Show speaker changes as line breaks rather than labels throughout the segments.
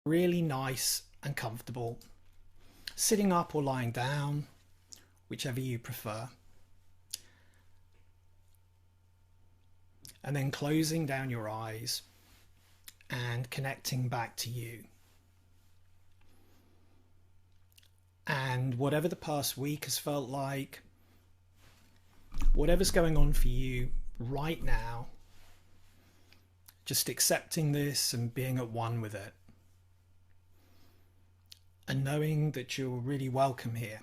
Really nice and comfortable, sitting up or lying down, whichever you prefer. And then closing down your eyes and connecting back to you. And whatever the past week has felt like, whatever's going on for you right now, just accepting this and being at one with it. And knowing that you're really welcome here.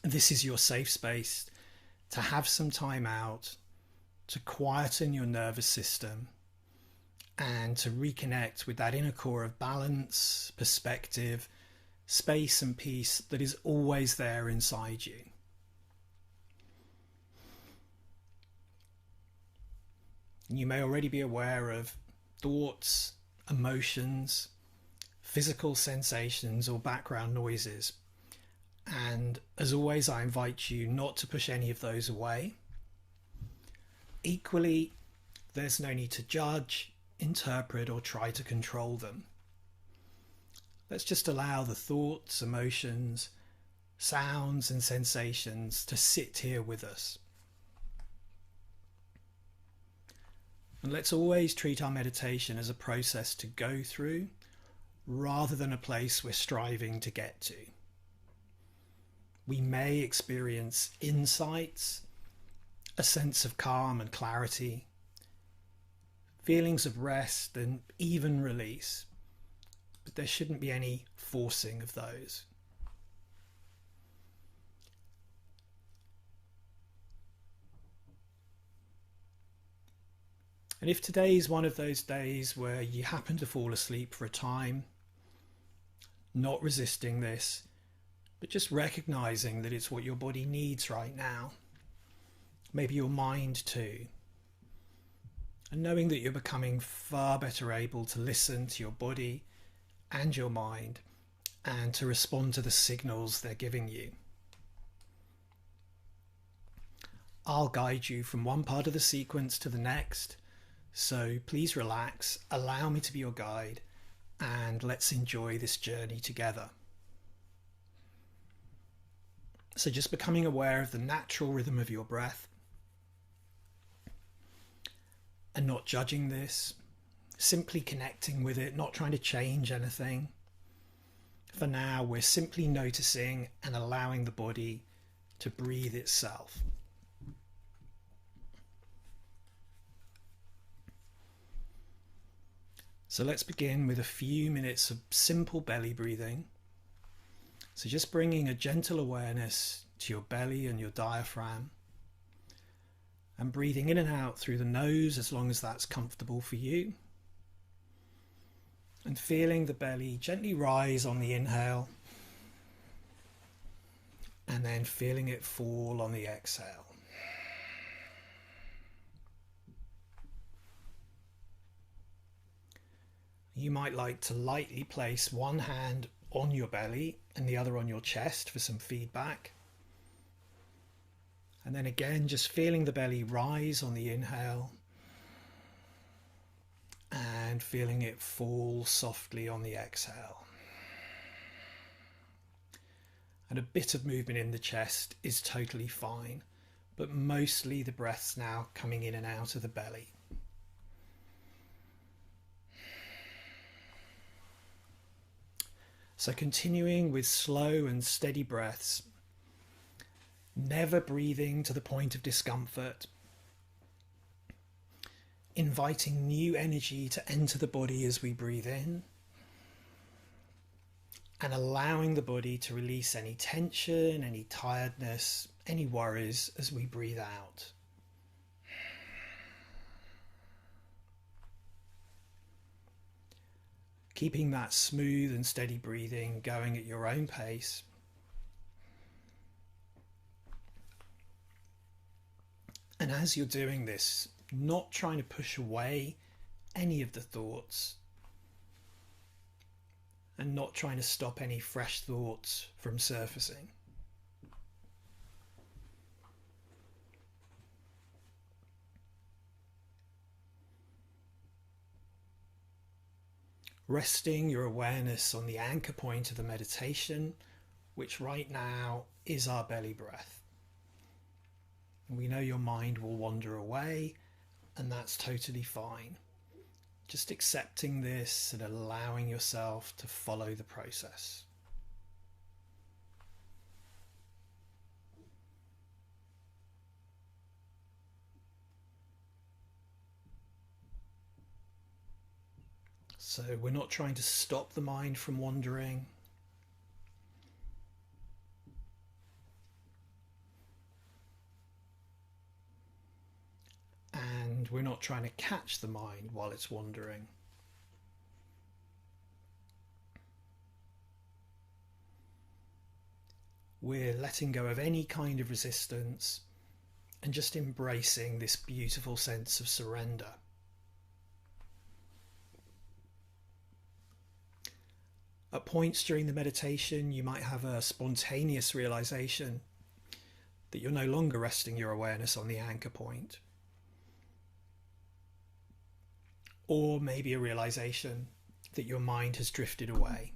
This is your safe space to have some time out, to quieten your nervous system, and to reconnect with that inner core of balance, perspective, space and peace that is always there inside you. You may already be aware of thoughts, emotions, physical sensations or background noises. And as always, I invite you not to push any of those away. Equally, there's no need to judge, interpret, or try to control them. Let's just allow the thoughts, emotions, sounds, and sensations to sit here with us. And let's always treat our meditation as a process to go through, rather than a place we're striving to get to. We may experience insights, a sense of calm and clarity, feelings of rest and even release, but there shouldn't be any forcing of those. And if today is one of those days where you happen to fall asleep for a time, not resisting this, but just recognizing that it's what your body needs right now, maybe your mind too, and knowing that you're becoming far better able to listen to your body and your mind and to respond to the signals they're giving you. I'll guide you from one part of the sequence to the next, so please relax, allow me to be your guide, and let's enjoy this journey together. So just becoming aware of the natural rhythm of your breath and not judging this, simply connecting with it, not trying to change anything. For now, we're simply noticing and allowing the body to breathe itself. So let's begin with a few minutes of simple belly breathing. So just bringing a gentle awareness to your belly and your diaphragm, and breathing in and out through the nose as long as that's comfortable for you, and feeling the belly gently rise on the inhale and then feeling it fall on the exhale. You might like to lightly place one hand on your belly and the other on your chest for some feedback. And then again, just feeling the belly rise on the inhale and feeling it fall softly on the exhale. And a bit of movement in the chest is totally fine, but mostly the breath's now coming in and out of the belly. So continuing with slow and steady breaths, never breathing to the point of discomfort, inviting new energy to enter the body as we breathe in, and allowing the body to release any tension, any tiredness, any worries as we breathe out. Keeping that smooth and steady breathing going at your own pace. And as you're doing this, not trying to push away any of the thoughts and not trying to stop any fresh thoughts from surfacing. resting your awareness on the anchor point of the meditation, which right now is our belly breath. We know your mind will wander away, and that's totally fine. Just accepting this and allowing yourself to follow the process. So we're not trying to stop the mind from wandering. And we're not trying to catch the mind while it's wandering. We're letting go of any kind of resistance and just embracing this beautiful sense of surrender. At points during the meditation, you might have a spontaneous realization that you're no longer resting your awareness on the anchor point. Or maybe a realization that your mind has drifted away.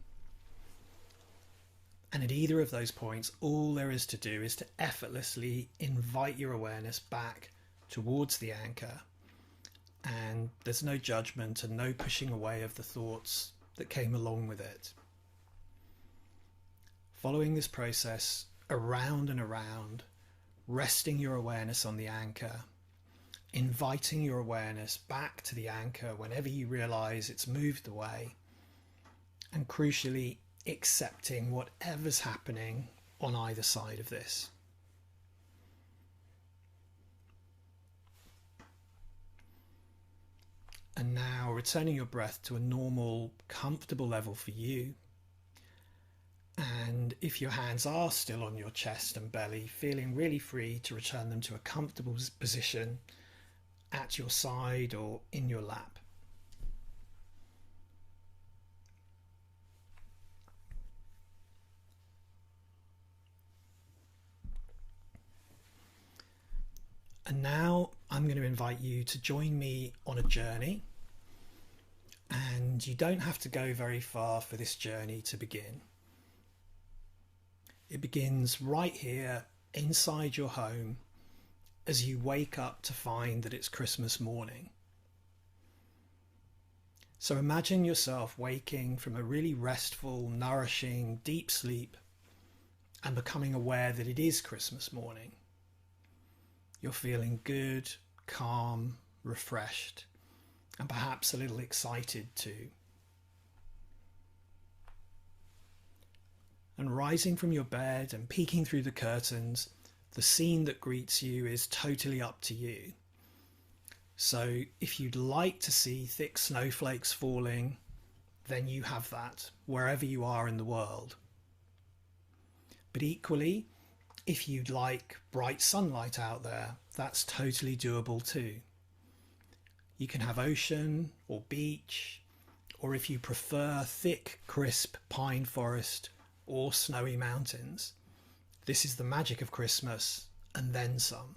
And at either of those points, all there is to do is to effortlessly invite your awareness back towards the anchor. And there's no judgment and no pushing away of the thoughts that came along with it. Following this process around and around, resting your awareness on the anchor, inviting your awareness back to the anchor whenever you realize it's moved away, and crucially, accepting whatever's happening on either side of this. And now returning your breath to a normal, comfortable level for you. And if your hands are still on your chest and belly, feeling really free to return them to a comfortable position at your side or in your lap. And now I'm going to invite you to join me on a journey. And you don't have to go very far for this journey to begin. It begins right here inside your home as you wake up to find that it's Christmas morning. So imagine yourself waking from a really restful, nourishing, deep sleep and becoming aware that it is Christmas morning. You're feeling good, calm, refreshed, and perhaps a little excited too. And rising from your bed and peeking through the curtains, the scene that greets you is totally up to you. So if you'd like to see thick snowflakes falling, then you have that wherever you are in the world. But equally, if you'd like bright sunlight out there, that's totally doable too. You can have ocean or beach, or if you prefer thick, crisp pine forest or snowy mountains. This is the magic of Christmas, and then some.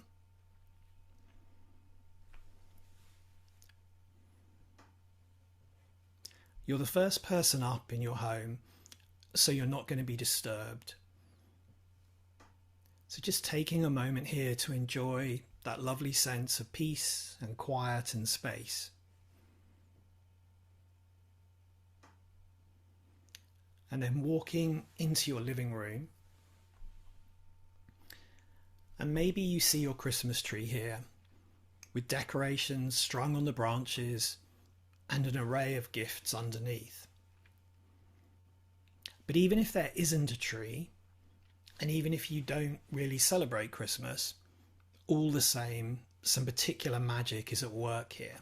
You're the first person up in your home, so you're not going to be disturbed. So just taking a moment here to enjoy that lovely sense of peace and quiet and space. And then walking into your living room. And maybe you see your Christmas tree here with decorations strung on the branches and an array of gifts underneath. But even if there isn't a tree, and even if you don't really celebrate Christmas, all the same, some particular magic is at work here.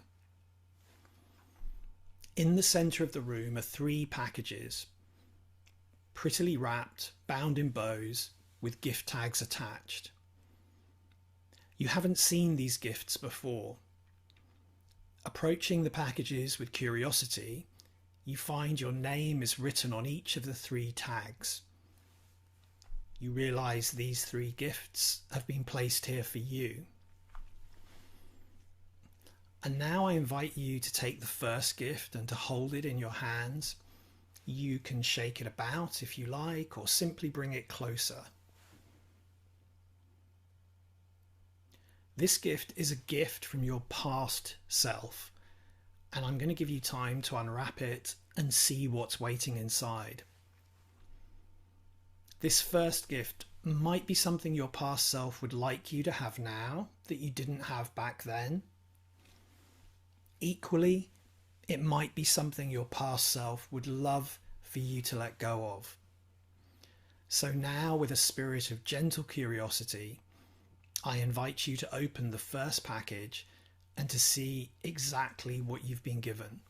In the centre of the room are 3 packages, prettily wrapped, bound in bows, with gift tags attached. You haven't seen these gifts before. Approaching the packages with curiosity, you find your name is written on each of the 3 tags. You realise these 3 gifts have been placed here for you. And now I invite you to take the first gift and to hold it in your hands. You can shake it about if you like, or simply bring it closer. This gift is a gift from your past self, and I'm going to give you time to unwrap it and see what's waiting inside. This first gift might be something your past self would like you to have now that you didn't have back then. Equally, it might be something your past self would love for you to let go of. So now, with a spirit of gentle curiosity, I invite you to open the first package and to see exactly what you've been given.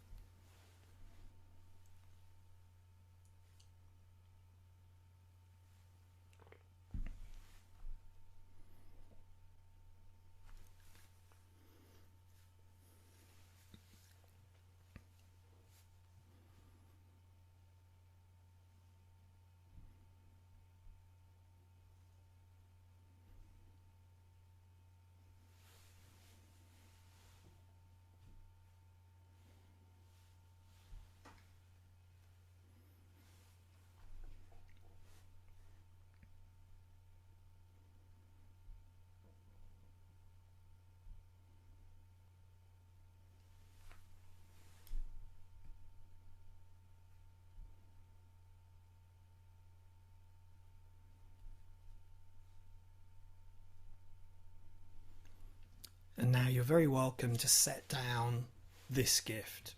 And now you're very welcome to set down this gift.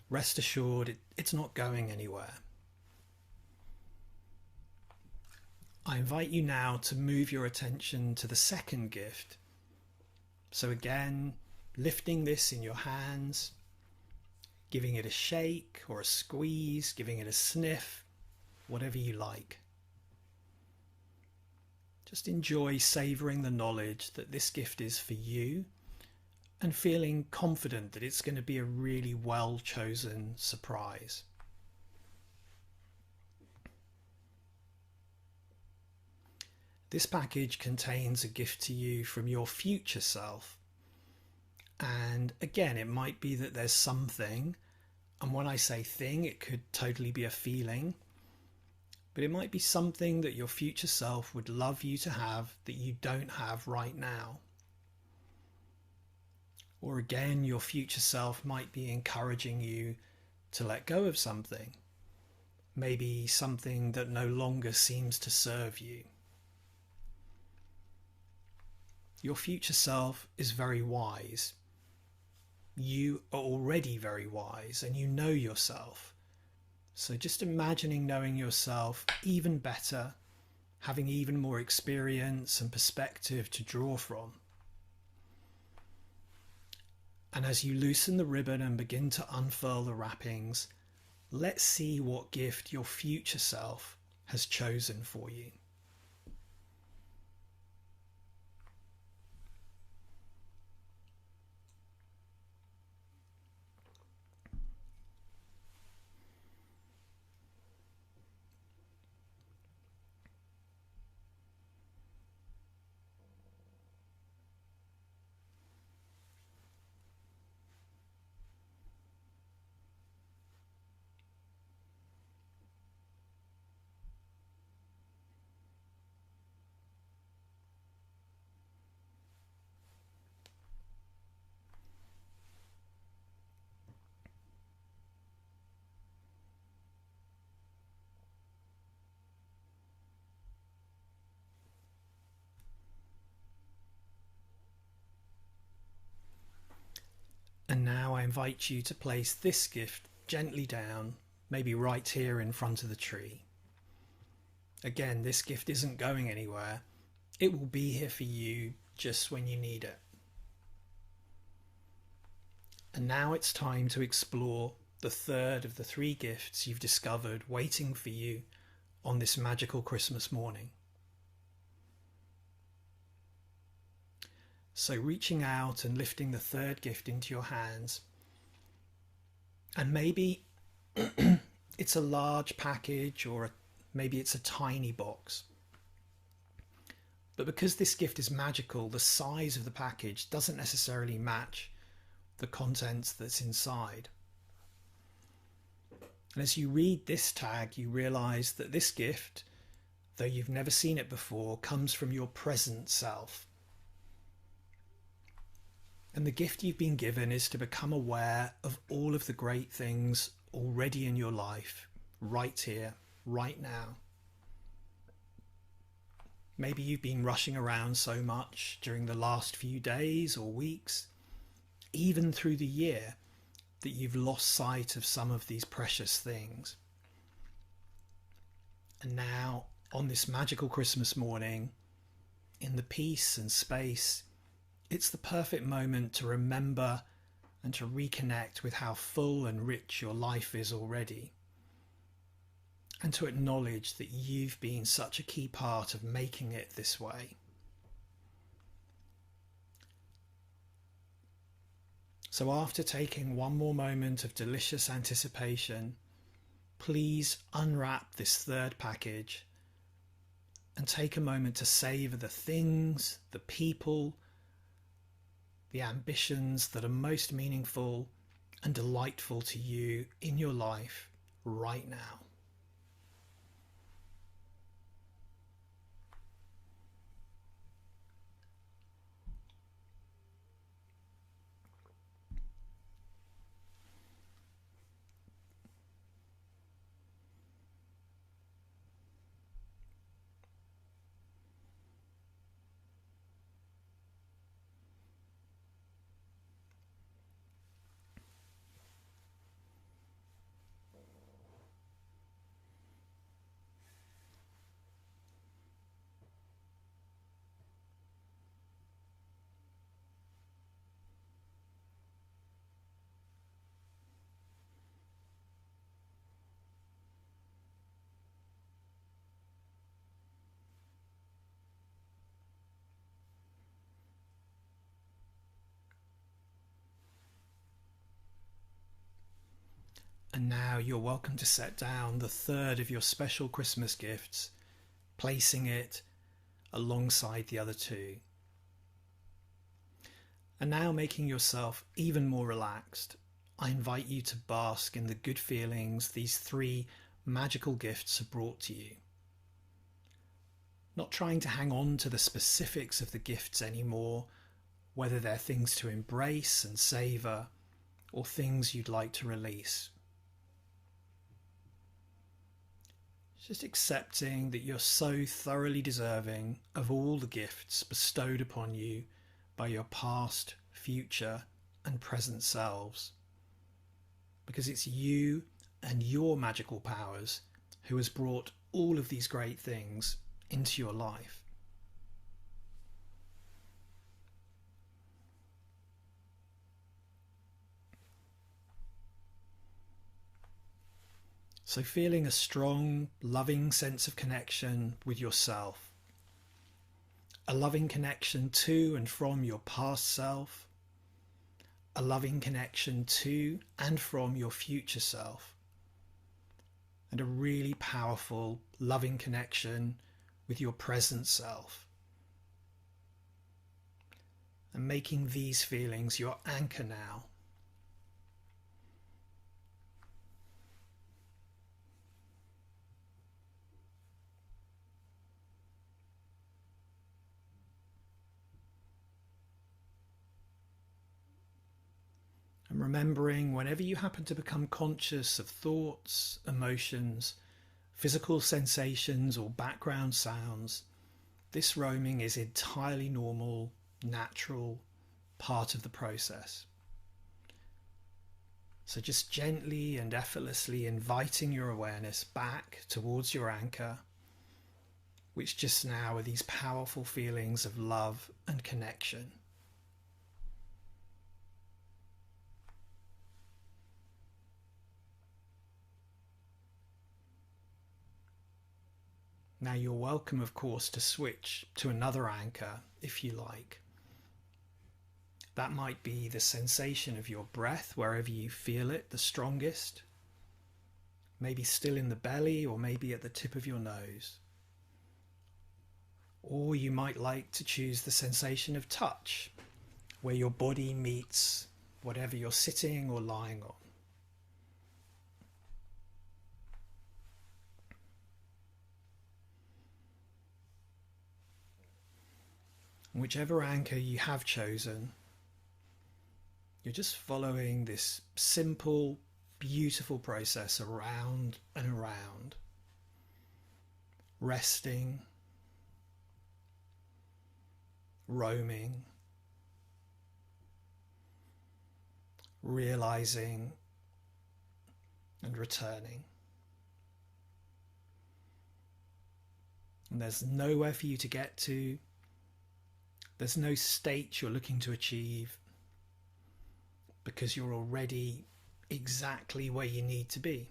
Rest assured, it's not going anywhere. I invite you now to move your attention to the second gift. So again, lifting this in your hands, giving it a shake or a squeeze, giving it a sniff, whatever you like. Just enjoy savouring the knowledge that this gift is for you and feeling confident that it's going to be a really well-chosen surprise. This package contains a gift to you from your future self. And again, it might be that there's something, and when I say thing, it could totally be a feeling, but it might be something that your future self would love you to have that you don't have right now. Or again, your future self might be encouraging you to let go of something, maybe something that no longer seems to serve you. Your future self is very wise. You are already very wise and you know yourself. So just imagining knowing yourself even better, having even more experience and perspective to draw from. And as you loosen the ribbon and begin to unfurl the wrappings, let's see what gift your future self has chosen for you. And now I invite you to place this gift gently down, maybe right here in front of the tree. Again, this gift isn't going anywhere. It will be here for you just when you need it. And now it's time to explore the third of the three gifts you've discovered waiting for you on this magical Christmas morning. So reaching out and lifting the third gift into your hands, and maybe it's a large package or maybe it's a tiny box. But because this gift is magical, the size of the package doesn't necessarily match the contents that's inside. And as you read this tag, you realize that this gift, though you've never seen it before, comes from your present self. And the gift you've been given is to become aware of all of the great things already in your life, right here, right now. Maybe you've been rushing around so much during the last few days or weeks, even through the year, that you've lost sight of some of these precious things. And now, on this magical Christmas morning, in the peace and space, it's the perfect moment to remember and to reconnect with how full and rich your life is already, and to acknowledge that you've been such a key part of making it this way. So after taking one more moment of delicious anticipation, please unwrap this third package and take a moment to savor the things, the people, the ambitions that are most meaningful and delightful to you in your life right now. And now you're welcome to set down the third of your special Christmas gifts, placing it alongside the other two. And now, making yourself even more relaxed, I invite you to bask in the good feelings these three magical gifts have brought to you. Not trying to hang on to the specifics of the gifts anymore, whether they're things to embrace and savour or things you'd like to release. Just accepting that you're so thoroughly deserving of all the gifts bestowed upon you by your past, future, and present selves. Because it's you and your magical powers who has brought all of these great things into your life. So feeling a strong, loving sense of connection with yourself, a loving connection to and from your past self, a loving connection to and from your future self, and a really powerful, loving connection with your present self. And making these feelings your anchor now. And remembering whenever you happen to become conscious of thoughts, emotions, physical sensations or background sounds, this roaming is entirely normal, natural, part of the process. So just gently and effortlessly inviting your awareness back towards your anchor, which just now are these powerful feelings of love and connection. Now you're welcome, of course, to switch to another anchor if you like. That might be the sensation of your breath wherever you feel it the strongest. Maybe still in the belly or maybe at the tip of your nose. Or you might like to choose the sensation of touch, where your body meets whatever you're sitting or lying on. Whichever anchor you have chosen, you're just following this simple, beautiful process around and around, resting, roaming, realizing and returning. And there's nowhere for you to get to. There's no state you're looking to achieve, because you're already exactly where you need to be.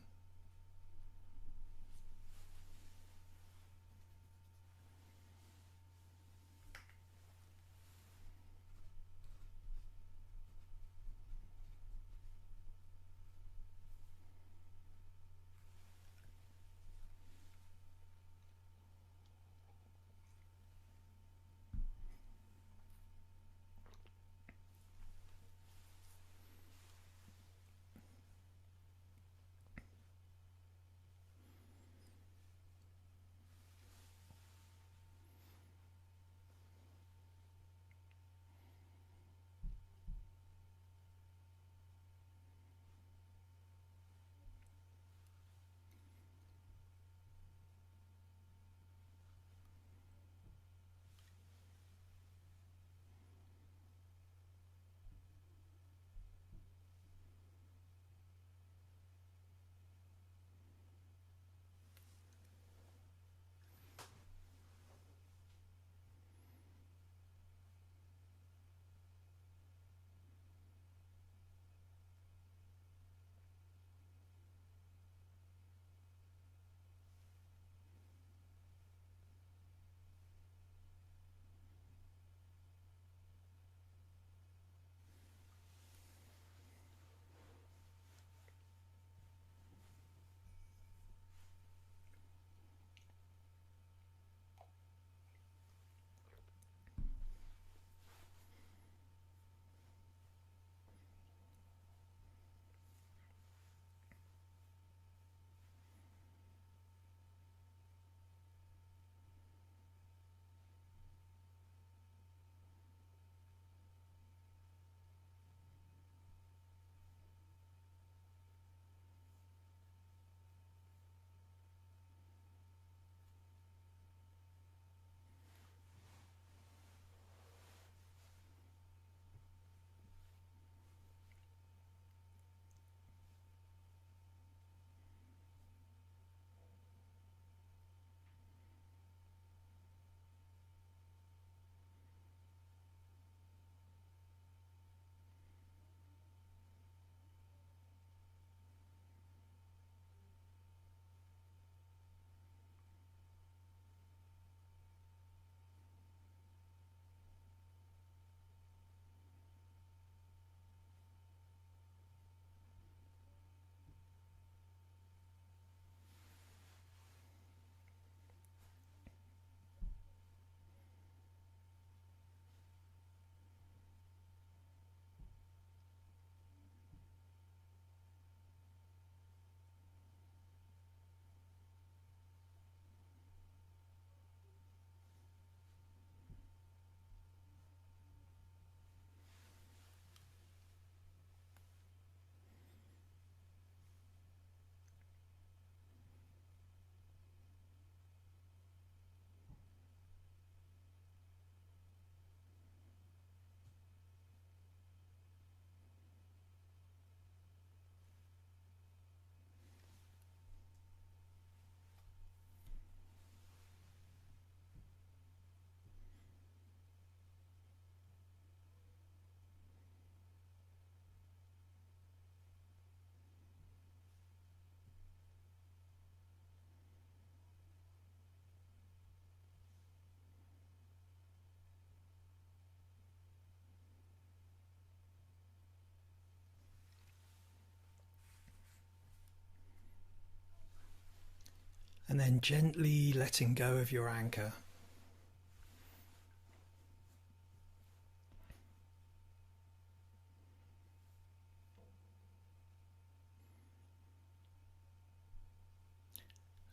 And then gently letting go of your anchor.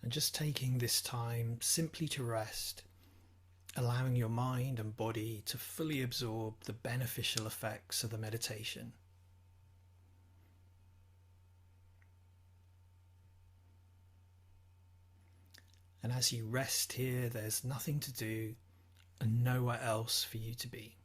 and just taking this time simply to rest, allowing your mind and body to fully absorb the beneficial effects of the meditation. And as you rest here, there's nothing to do and nowhere else for you to be.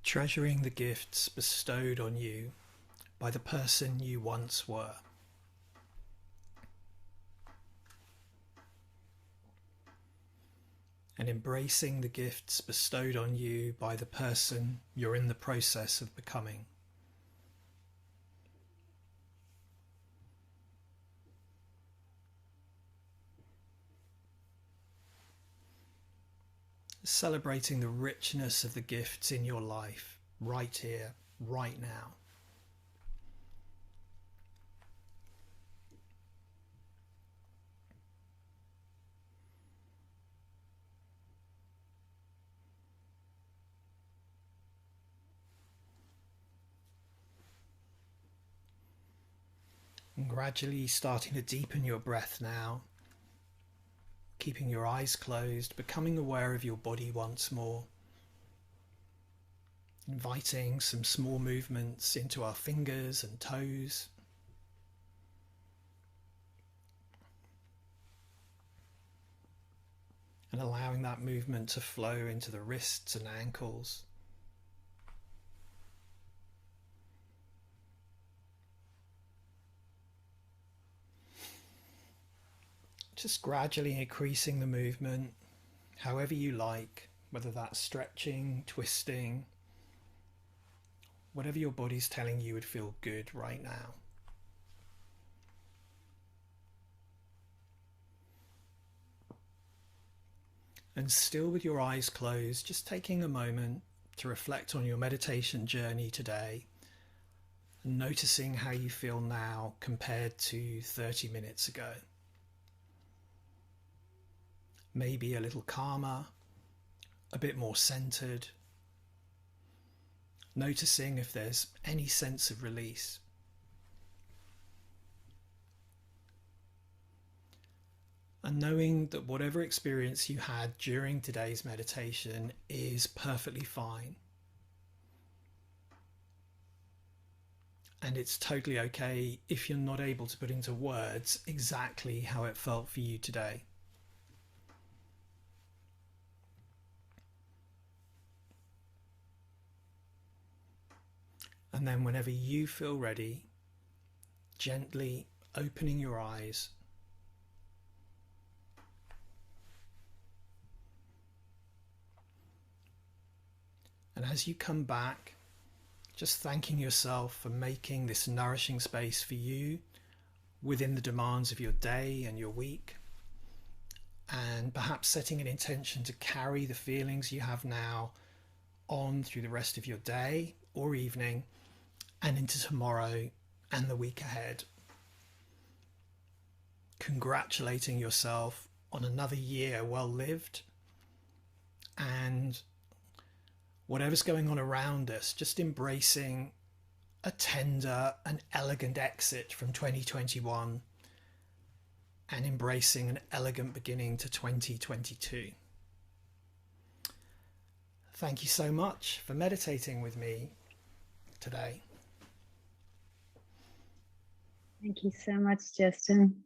Treasuring the gifts bestowed on you by the person you once were. And embracing the gifts bestowed on you by the person you're in the process of becoming. Celebrating the richness of the gifts in your life, right here, right now. And gradually starting to deepen your breath now. Keeping your eyes closed, becoming aware of your body once more. Inviting some small movements into our fingers and toes. And allowing that movement to flow into the wrists and ankles. Just gradually increasing the movement, however you like, whether that's stretching, twisting, whatever your body's telling you would feel good right now. And still with your eyes closed, just taking a moment to reflect on your meditation journey today, and noticing how you feel now compared to 30 minutes ago. Maybe a little calmer, a bit more centered. Noticing if there's any sense of release. And knowing that whatever experience you had during today's meditation is perfectly fine. And it's totally okay if you're not able to put into words exactly how it felt for you today. And then whenever you feel ready, gently opening your eyes. And as you come back, just thanking yourself for making this nourishing space for you within the demands of your day and your week. And perhaps setting an intention to carry the feelings you have now on through the rest of your day or evening and into tomorrow and the week ahead. Congratulating yourself on another year well lived and whatever's going on around us, just embracing a tender and elegant exit from 2021 and embracing an elegant beginning to 2022. Thank you so much for meditating with me today.
Thank you so much, Justin.